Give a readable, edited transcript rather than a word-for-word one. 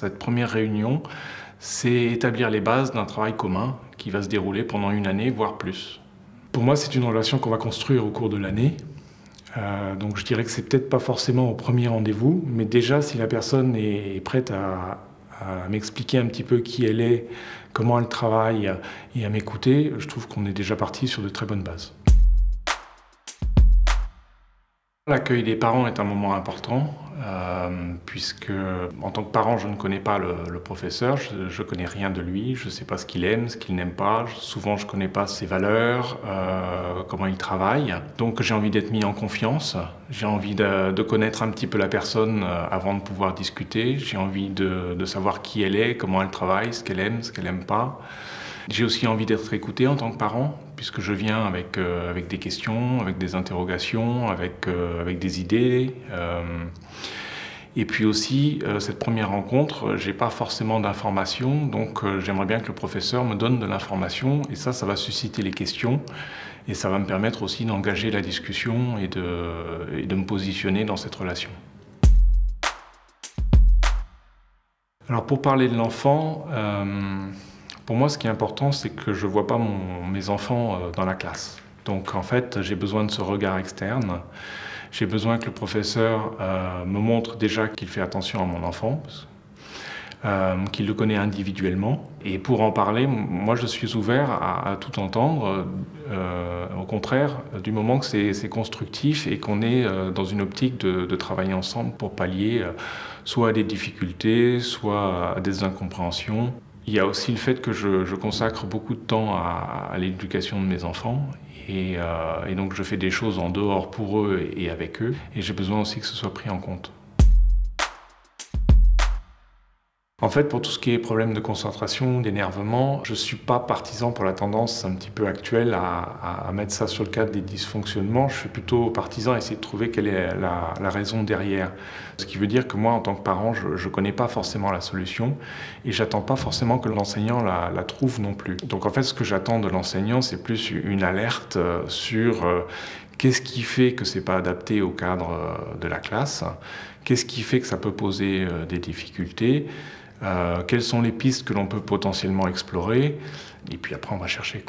cette première réunion, c'est établir les bases d'un travail commun qui va se dérouler pendant une année, voire plus. Pour moi, c'est une relation qu'on va construire au cours de l'année. Donc je dirais que c'est peut-être pas forcément au premier rendez-vous, mais déjà si la personne est prête à m'expliquer un petit peu qui elle est, comment elle travaille et à m'écouter, je trouve qu'on est déjà parti sur de très bonnes bases. L'accueil des parents est un moment important, puisque en tant que parent, je ne connais pas le professeur, je ne connais rien de lui, je ne sais pas ce qu'il aime, ce qu'il n'aime pas, souvent je ne connais pas ses valeurs, comment il travaille. Donc j'ai envie d'être mis en confiance, j'ai envie de connaître un petit peu la personne avant de pouvoir discuter, j'ai envie de savoir qui elle est, comment elle travaille, ce qu'elle aime, ce qu'elle n'aime pas. J'ai aussi envie d'être écouté en tant que parent, puisque je viens avec des questions, avec des interrogations, avec des idées. Et puis aussi, cette première rencontre, j'ai pas forcément d'informations, donc j'aimerais bien que le professeur me donne de l'information, et ça va susciter les questions, et ça va me permettre aussi d'engager la discussion et de me positionner dans cette relation. Alors pour parler de l'enfant, pour moi, ce qui est important, c'est que je ne vois pas mes enfants dans la classe. Donc, en fait, j'ai besoin de ce regard externe. J'ai besoin que le professeur me montre déjà qu'il fait attention à mon enfant, qu'il le connaît individuellement. Et pour en parler, moi, je suis ouvert à tout entendre. Au contraire, du moment que c'est constructif et qu'on est dans une optique de travailler ensemble pour pallier soit à des difficultés, soit à des incompréhensions. Il y a aussi le fait que je consacre beaucoup de temps à l'éducation de mes enfants et donc je fais des choses en dehors pour eux et avec eux et j'ai besoin aussi que ce soit pris en compte. En fait, pour tout ce qui est problème de concentration, d'énervement, je ne suis pas partisan pour la tendance un petit peu actuelle à mettre ça sur le cadre des dysfonctionnements. Je suis plutôt partisan à essayer de trouver quelle est la raison derrière. Ce qui veut dire que moi, en tant que parent, je ne connais pas forcément la solution et j'attends pas forcément que l'enseignant la trouve non plus. Donc en fait, ce que j'attends de l'enseignant, c'est plus une alerte sur qu'est-ce qui fait que c'est pas adapté au cadre de la classe, qu'est-ce qui fait que ça peut poser des difficultés, quelles sont les pistes que l'on peut potentiellement explorer, et puis après on va chercher.